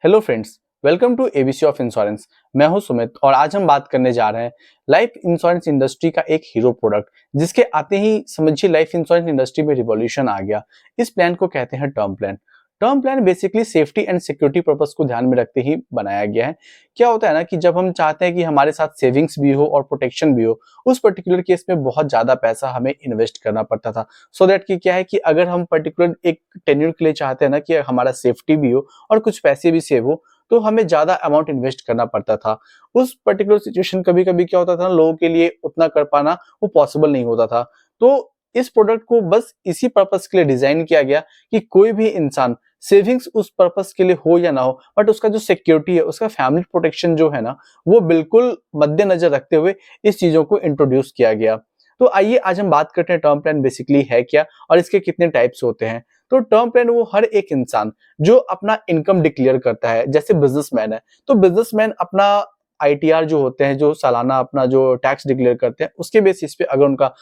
Hello friends, welcome to ABC of insurance. मैं हूं सुमित और आज हम बात करने जा रहे हैं लाइफ इंश्योरेंस इंडस्ट्री का एक हीरो प्रोडक्ट जिसके आते ही समझिए लाइफ इंश्योरेंस इंडस्ट्री में रिवॉल्यूशन आ गया। इस प्लान को कहते हैं term plan. Term plan basically safety and security purpose को ध्यान में रखते ही बनाया गया है। क्या होता है ना कि जब हम चाहते हैं कि हमारे साथ सेविंग्स भी हो और प्रोटेक्शन भी हो, उस पर्टिकुलर केस में बहुत ज्यादा पैसा हमें इन्वेस्ट करना पड़ता था। सो दैट कि क्या है कि अगर हम पर्टिकुलर एक टेन्योर के लिए चाहते हैं ना कि हमारा सेफ्टी भी हो और कुछ पैसे भी सेव हो, तो हमें ज्यादा अमाउंट इन्वेस्ट करना पड़ता था। उस पर्टिकुलर सिचुएशन कभी-कभी क्या होता था, लोगों के लिए उतना कर पाना वो पॉसिबल नहीं होता था। तो इस प्रोडक्ट को बस इसी पर्पस के लिए डिजाइन किया गया कि कोई भी इंसान सेविंग्स उस पर्पस के लिए हो या ना हो, बट उसका जो सिक्योरिटी है, उसका फैमिली प्रोटेक्शन जो है ना, वो बिल्कुल मद्देनजर रखते हुए इस चीजों को इंट्रोड्यूस किया गया। तो आइए आज हम बात करते हैं टर्म प्लान बेसिकली है क्या और इसके कितने टाइप्स होते हैं। तो टर्म प्लान वो हर एक इंसान जो अपना इनकम डिक्लेयर करता है, जैसे बिजनेसमैन है तो बिजनेसमैन अपना आईटीआर जो होते हैं, जो सालाना अपना जो टैक्स डिक्लेयर करते हैं, उसके बेसिस पे अगर उनका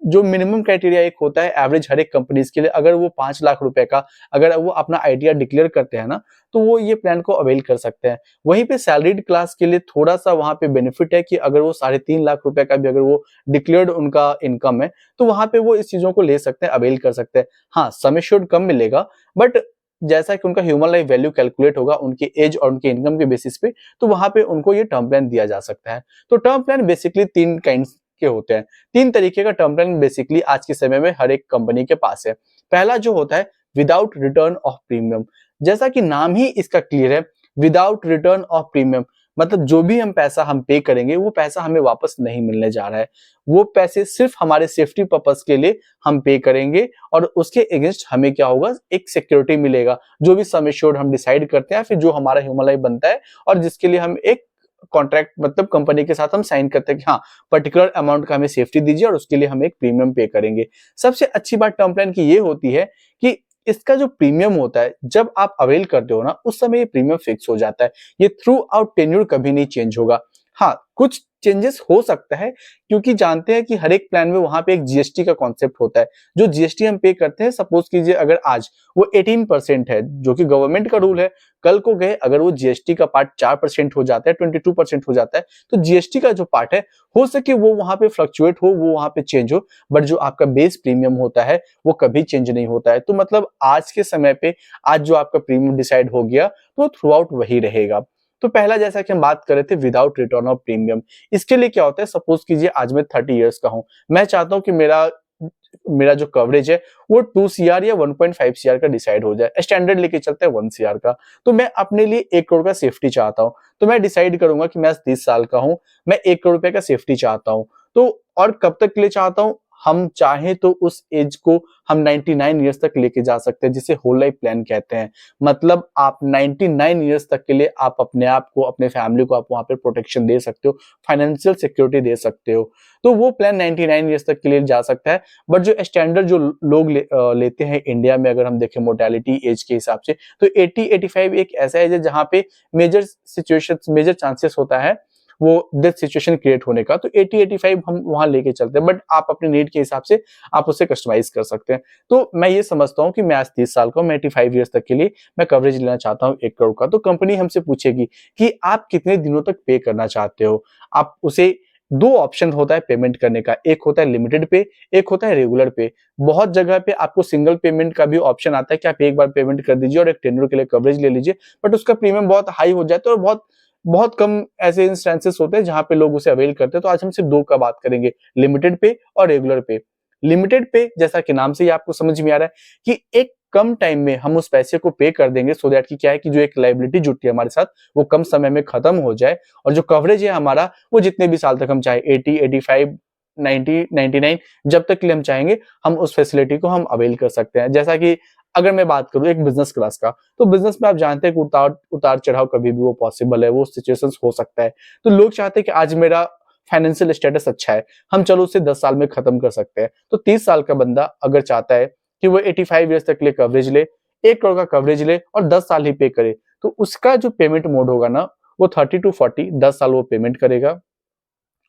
जो मिनिमम क्राइटेरिया एक होता है एवरेज हर एक कंपनीज के लिए, अगर वो 5 लाख रुपए का अगर वो अपना आईटीआर डिक्लेयर करते हैं ना, तो वो ये प्लान को अवेल कर सकते हैं। वहीं पे सैलरीड क्लास के लिए थोड़ा सा वहां पे बेनिफिट है कि अगर वो 3.5 लाख रुपए का भी अगर वो डिक्लेयर्ड उनका इनकम है, तो वहां पे वो इस चीजों को ले सकते हैं, अवेल कर सकते हैं। हाँ, सम एश्योर्ड कम मिलेगा, बट जैसा कि उनका ह्यूमन लाइफ वैल्यू कैलकुलेट होगा उनके एज और उनके इनकम के बेसिस पे, तो वहां पे उनको ये टर्म प्लान दिया जा सकता है। तो टर्म प्लान बेसिकली 3 काइंड के होते हैं। 3 तरीके का टर्म प्लान बेसिकली आज के समय में हर एक कंपनी के पास है। पहला जो होता है विदाउट रिटर्न ऑफ प्रीमियम। जैसा कि नाम ही इसका क्लियर है, विदाउट रिटर्न ऑफ प्रीमियम, मतलब जो भी हम पैसा हम पे करेंगे वो पैसा हमें वापस नहीं मिलने जा रहा है। वो पैसे सिर्फ हमारे सेफ्टी पर्पस के लिए हम पे करेंगे और उसके अगेंस्ट हमें क्या होगा, एक सिक्योरिटी मिलेगा। जो भी सम एश्योर्ड हम डिसाइड करते हैं, फिर जो हमारा ह्यूमन लाइफ बनता है और जिसके लिए हम एक कॉन्ट्रैक्ट मतलब कंपनी के साथ हम साइन करते हैं कि हाँ, पर्टिकुलर अमाउंट का हमें सेफ्टी दीजिए और उसके लिए हम एक प्रीमियम पे करेंगे। सबसे अच्छी बात टर्म प्लान की ये होती है कि इसका जो प्रीमियम होता है, जब आप अवेल करते हो ना, उस समय ये प्रीमियम फिक्स हो जाता है। ये थ्रू आउट टेन्योर कभी नहीं चेंज होगा। हाँ, कुछ चेंजेस हो सकता है, क्योंकि जानते हैं कि हर एक प्लान में वहां पे एक जीएसटी का कॉन्सेप्ट होता है। जो जीएसटी हम पे करते हैं, सपोज कीजिए अगर आज वो 18% है, जो कि गवर्नमेंट का रूल है, कल को गए अगर वो जीएसटी का पार्ट 4% हो जाता है, 22% हो जाता है, तो जीएसटी का जो पार्ट है, हो सके वो वहां पे फ्लक्चुएट हो, वो वहां पे चेंज हो, बट जो आपका बेस प्रीमियम होता है वो कभी चेंज नहीं होता है। तो मतलब आज के समय पे आज जो आपका प्रीमियम डिसाइड हो गया, तो थ्रू आउट वही रहेगा। तो पहला जैसा कि हम बात कर रहे थे विदाउट रिटर्न ऑफ प्रीमियम, इसके लिए क्या होता है, सपोज कीजिए आज मैं 30 इयर्स का हूं, मैं चाहता हूं कि मेरा मेरा जो कवरेज है वो 2 CR या 1.5 CR का डिसाइड हो जाए, स्टैंडर्ड लेके चलते हैं 1 CR का। तो मैं अपने लिए 1 करोड़ का सेफ्टी चाहता हूँ, तो मैं डिसाइड करूंगा कि मैं 30 साल का हूँ, मैं 1 करोड़ रुपए का सेफ्टी चाहता हूँ। तो और कब तक के लिए चाहता हूँ, हम चाहे तो उस एज को हम 99 इयर्स तक लेके जा सकते हैं, जिसे होल लाइफ प्लान कहते हैं। मतलब आप 99 इयर्स तक के लिए आप अपने आप को, अपने फैमिली को आप वहां पे प्रोटेक्शन दे सकते हो, फाइनेंशियल सिक्योरिटी दे सकते हो। तो वो प्लान 99 इयर्स तक के लिए जा सकता है। बट जो स्टैंडर्ड जो लोग लेते हैं इंडिया में, अगर हम देखें मोर्टेलिटी एज के हिसाब से, तो 80-85 एक ऐसा एज है जहां पे मेजर सिचुएशन, मेजर चांसेस होता है वो डेथ सिचुएशन क्रिएट होने का। तो 80-85 हम वहां लेके चलते हैं, बट आप अपने नीड के हिसाब से आप उसे कस्टमाइज कर सकते हैं। तो मैं ये समझता हूँ कि मैं आज 30 साल का हूँ, मैं 85 ईयर्स तक के लिए मैं कवरेज लेना चाहता हूँ 1 करोड़ का। तो कंपनी हमसे पूछेगी कि आप कितने दिनों तक पे करना चाहते हो। आप उसे, दो ऑप्शन होता है पेमेंट करने का, एक होता है लिमिटेड पे, एक होता है रेगुलर पे। बहुत जगह पे आपको सिंगल पेमेंट का भी ऑप्शन आता है कि आप एक बार पेमेंट कर दीजिए और एक टेन्योर के लिए कवरेज ले लीजिए, बट उसका प्रीमियम बहुत हाई हो जाता है और बहुत बहुत कम ऐसे इंस्टेंसेस होते हैं जहां पे लोग उसे अवेल करते हैं। तो आज हम सिर्फ दो का बात करेंगे, लिमिटेड पे और रेगुलर पे। लिमिटेड पे, जैसा कि नाम से ही आपको समझ में आ रहा है कि एक कम टाइम में हम उस पैसे को पे कर देंगे, सो दैट कि क्या है कि जो एक लाइबिलिटी जुटी है हमारे साथ, वो कम समय में खत्म हो जाए और जो कवरेज है हमारा, वो जितने भी साल तक हम चाहे 80, 85, 90, 99, जब तक के लिए हम चाहेंगे, हम उस फैसिलिटी को हम अवेल कर सकते हैं। जैसा कि अगर मैं बात करूं एक बिजनेस क्लास का, तो बिजनेस में आप जानते हैं कि उतार उतार चढ़ाव कभी भी वो पॉसिबल है, वो सिचुएशंस हो सकता है। तो लोग चाहते हैं कि आज मेरा फाइनेंशियल स्टेटस अच्छा है, हम चलो उसे 10 साल में खत्म कर सकते हैं। तो 30 साल का बंदा अगर चाहता है कि वो 85 ईयर्स तक के लिए कवरेज ले, 1 करोड़ का कवरेज ले और 10 साल ही पे करे, तो उसका जो पेमेंट मोड होगा ना, वो 30 to 40, 10 साल वो पेमेंट करेगा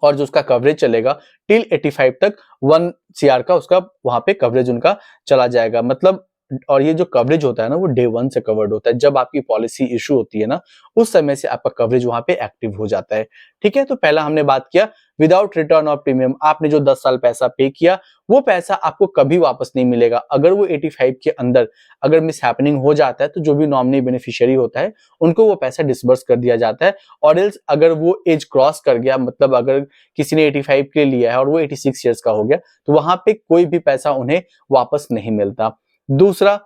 और जो उसका कवरेज चलेगा टिल 85 तक 1 CR का उसका वहां पे कवरेज उनका चला जाएगा। मतलब और ये जो कवरेज होता है ना वो डे 1 से कवर्ड होता है। जब आपकी पॉलिसी इश्यू होती है ना, उस समय से आपका कवरेज वहाँ पे एक्टिव हो जाता है। ठीक है? तो पहला हमने बात किया विदाउट रिटर्न ऑफ प्रीमियम, आपने जो 10 साल पैसा पे किया, वो पैसा आपको कभी वापस नहीं मिलेगा। अगर वो 85 के अंदर अगर मिसहैपनिंग हो जाता है, तो जो भी नॉमिनी बेनिफिशियरी होता है, उनको वो पैसा डिसबर्स कर दिया जाता है। और एल्स अगर वो एज क्रॉस कर गया, मतलब अगर किसी ने 85 के लिए लिया है और वो 86 ईयर्स का हो गया, तो वहां पे कोई भी पैसा उन्हें वापस नहीं मिलता। दूसरा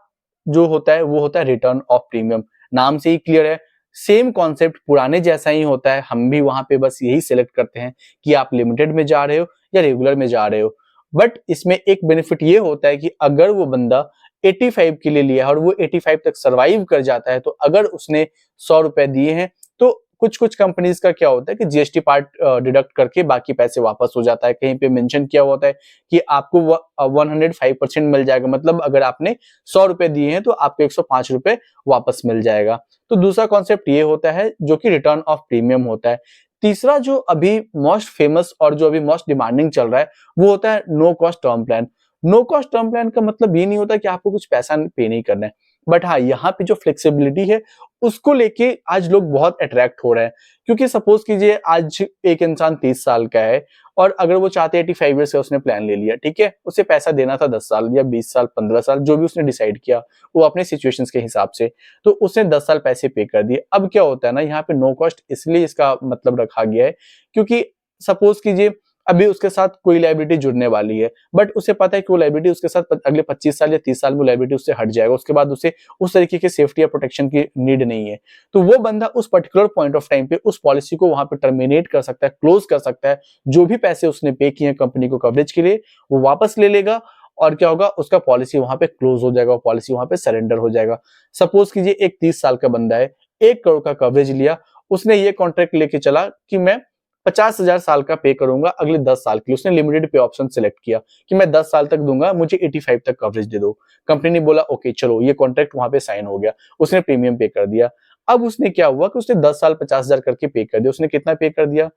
जो होता है वो होता है रिटर्न ऑफ प्रीमियम। नाम से ही क्लियर है, सेम कॉन्सेप्ट पुराने जैसा ही होता है। हम भी वहां पे बस यही सिलेक्ट करते हैं कि आप लिमिटेड में जा रहे हो या रेगुलर में जा रहे हो। बट इसमें एक बेनिफिट ये होता है कि अगर वो बंदा 85 के लिए लिया है और वो 85 तक सरवाइव कर जाता है, तो अगर उसने 100 रुपए दिए हैं, तो कुछ कुछ कंपनीज का क्या होता है कि जीएसटी पार्ट डिडक्ट करके बाकी पैसे वापस हो जाता है। कहीं पे मेंशन किया होता है कि आपको 105% मिल जाएगा, मतलब अगर आपने 100 रुपए दिए हैं तो आपको 105 रुपए वापस मिल जाएगा। तो दूसरा कॉन्सेप्ट ये होता है जो कि रिटर्न ऑफ प्रीमियम होता है। तीसरा जो अभी मोस्ट फेमस और जो अभी मोस्ट डिमांडिंग चल रहा है वो होता है no cost term plan. No cost term plan का मतलब ये नहीं होता कि आपको कुछ पैसा पे नहीं करना है, बट हाँ, यहाँ पे जो फ्लेक्सिबिलिटी है उसको लेके आज लोग बहुत अट्रैक्ट हो रहे हैं। क्योंकि सपोज कीजिए आज एक इंसान 30 साल का है और अगर वो चाहते 85 ईयर्स का उसने प्लान ले लिया, ठीक है, उसे पैसा देना था 10 साल या 20 साल 15 साल जो भी उसने डिसाइड किया वो अपने सिचुएशंस के हिसाब से, तो उसने 10 साल पैसे पे कर दिए। अब क्या होता है ना, यहाँ पे नो कॉस्ट इसलिए इसका मतलब रखा गया है क्योंकि सपोज कीजिए अभी उसके साथ कोई लायबिलिटी जुड़ने वाली है, बट उसे पता है कि वो लायबिलिटी उसके साथ अगले 25 साल या 30 साल में लायबिलिटी उससे हट जाएगा, उसके बाद उसे उस तरीके की सेफ्टी या प्रोटेक्शन की नीड नहीं है। तो वो बंदा उस पर्टिकुलर पॉइंट ऑफ टाइम पे उस पॉलिसी को वहां पे टर्मिनेट कर सकता है, क्लोज कर सकता है। जो भी पैसे उसने पे किए कंपनी को कवरेज के लिए वो वापस ले लेगा और क्या होगा, उसका पॉलिसी वहां पे क्लोज हो जाएगा, पॉलिसी वहां पे सरेंडर हो जाएगा। सपोज कीजिए एक 30 साल का बंदा है, 1 करोड़ का कवरेज लिया, उसने ये कॉन्ट्रैक्ट लेके चला कि मैं 50,000 साल का पे करूंगा अगले 10 साल के लिए। उसने लिमिटेड पे ऑप्शन सिलेक्ट किया कि मैं 10 साल तक दूंगा, मुझे 85 तक कवरेज दे दो। कंपनी ने बोला ओके चलो, ये कॉन्ट्रैक्ट वहां पे साइन हो गया, उसने प्रीमियम पे कर दिया। अब उसने क्या हुआ कि उसने 10 साल 50,000 करके पे कर दिया। उसने कितना पे कर दिया,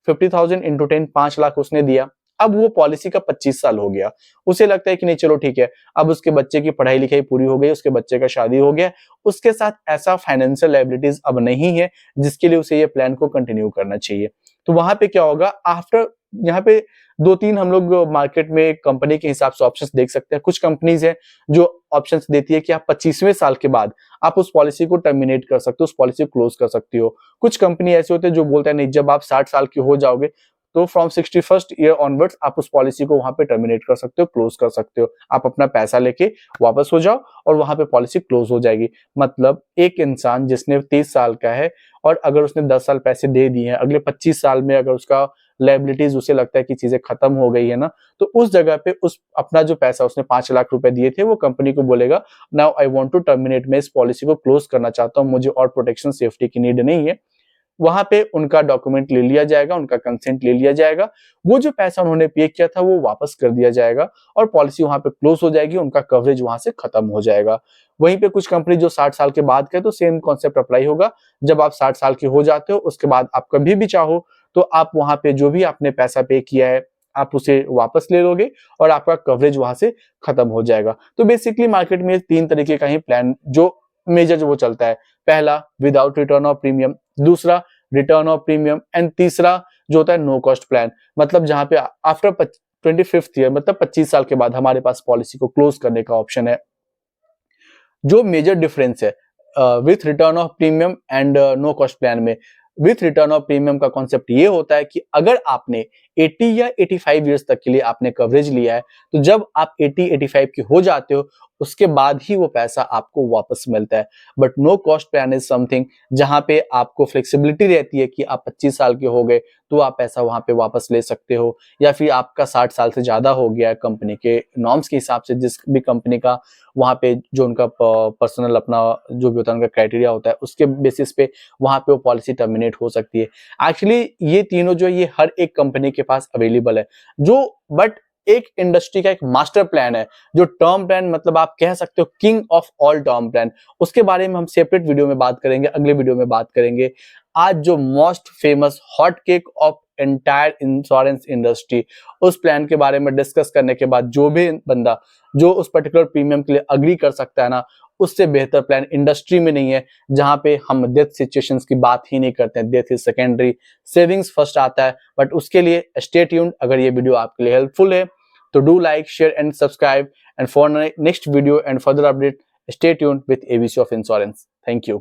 50,000 इंटू 10, 5 लाख उसने दिया। अब वो पॉलिसी का 25 साल हो गया, उसे लगता है कि नहीं चलो ठीक है, अब उसके बच्चे की पढ़ाई लिखाई पूरी हो गई, उसके बच्चे का शादी हो गया, उसके साथ ऐसा फाइनेंशियल लायबिलिटीज अब नहीं है जिसके लिए उसे ये प्लान को कंटिन्यू करना चाहिए। तो वहां पे क्या होगा, आफ्टर यहाँ पे 2-3 हम लोग मार्केट में कंपनी के हिसाब से ऑप्शंस देख सकते हैं। कुछ कंपनीज है जो ऑप्शंस देती है कि आप 25वें साल के बाद आप उस पॉलिसी को टर्मिनेट कर सकते हो, उस पॉलिसी को क्लोज कर सकती हो। कुछ कंपनी ऐसे होते हैं जो बोलते हैं नहीं, जब आप 60 साल के हो जाओगे तो फ्रॉम 61st ईयर ऑनवर्ड्स आप उस पॉलिसी को वहां पे टर्मिनेट कर सकते हो, क्लोज कर सकते हो। आप अपना पैसा लेके वापस हो जाओ और वहां पे पॉलिसी क्लोज हो जाएगी। मतलब एक इंसान जिसने 30 साल का है और अगर उसने 10 साल पैसे दे दिए हैं, अगले 25 साल में अगर उसका लायबिलिटीज उसे लगता है कि चीजें खत्म हो गई है ना, तो उस जगह पे उस अपना जो पैसा उसने 5 लाख रुपए दिए थे वो कंपनी को बोलेगा now I want to terminate, मैं इस पॉलिसी को क्लोज करना चाहता हूं, मुझे और प्रोटेक्शन सेफ्टी की नीड नहीं है। वहां पे उनका डॉक्यूमेंट ले लिया जाएगा, उनका कंसेंट ले लिया जाएगा, वो जो पैसा उन्होंने पे किया था वो वापस कर दिया जाएगा और पॉलिसी वहां पे क्लोज हो जाएगी, उनका कवरेज वहां से खत्म हो जाएगा। वहीं पे कुछ कंपनी जो 60 साल के बाद के, तो सेम कॉन्सेप्ट अप्लाई होगा। जब आप 60 साल के हो जाते हो उसके बाद आप कभी भी चाहो तो आप वहां पे जो भी आपने पैसा पे किया है आप उसे वापस ले लोगे और आपका कवरेज वहां से खत्म हो जाएगा। तो बेसिकली मार्केट में 3 तरीके का ही प्लान जो मेजर जो वो चलता है। पहला विदाउट रिटर्न ऑफ प्रीमियम, दूसरा रिटर्न ऑफ प्रीमियम एंड तीसरा जो होता है नो कॉस्ट प्लान। मतलब जहां पे आफ्टर 25th ईयर, मतलब 25 साल के बाद हमारे पास पॉलिसी को क्लोज करने का ऑप्शन है। जो मेजर डिफरेंस है with return of premium and no cost plan में, विथ रिटर्न ऑफ प्रीमियम का कॉन्सेप्ट ये होता है कि अगर आपने 80 या 85 ईयर्स तक के लिए आपने कवरेज लिया है, तो जब आप 80-85 के हो जाते हो उसके बाद ही वो पैसा आपको वापस मिलता है। But no cost plan is something जहां पे आपको फ्लेक्सिबिलिटी रहती है कि आप 25 साल के हो गए तो आप पैसा वहां पे वापस ले सकते हो, या फिर आपका 60 साल से ज्यादा हो गया है कंपनी के नॉर्म्स के हिसाब से, जिस भी कंपनी का वहां पे जो उनका पर्सनल अपना जो भी होता है उनका क्राइटेरिया होता है उसके बेसिस पे वहां पे वो पॉलिसी टर्मिनेट हो सकती है। एक्चुअली ये तीनों जो ये हर एक कंपनी के पास अवेलेबल है, जो बट एक इंडस्ट्री का एक मास्टर प्लान है, जो टर्म प्लान मतलब आप कह सकते हो king of all term plan. उसके बारे में हम सेपरेट वीडियो में बात करेंगे, अगले वीडियो में बात करेंगे। आज जो most famous hot cake of entire insurance industry, उस प्लान के बारे में डिस्कस करने के बाद जो भी बंदा जो उस पर्टिकुलर प्रीमियम के लिए अग्री कर सकता है ना, उससे बेहतर प्लान इंडस्ट्री में नहीं है। जहां पे हम डेथ सिचुएशंस की बात ही नहीं करते हैं, death is secondary, savings first आता है। बट उसके लिए स्टे ट्यून्ड। अगर ये वीडियो आपके लिए हेल्पफुल है तो do like, share and subscribe, and for next video and further update stay tuned with ABC of insurance. Thank you.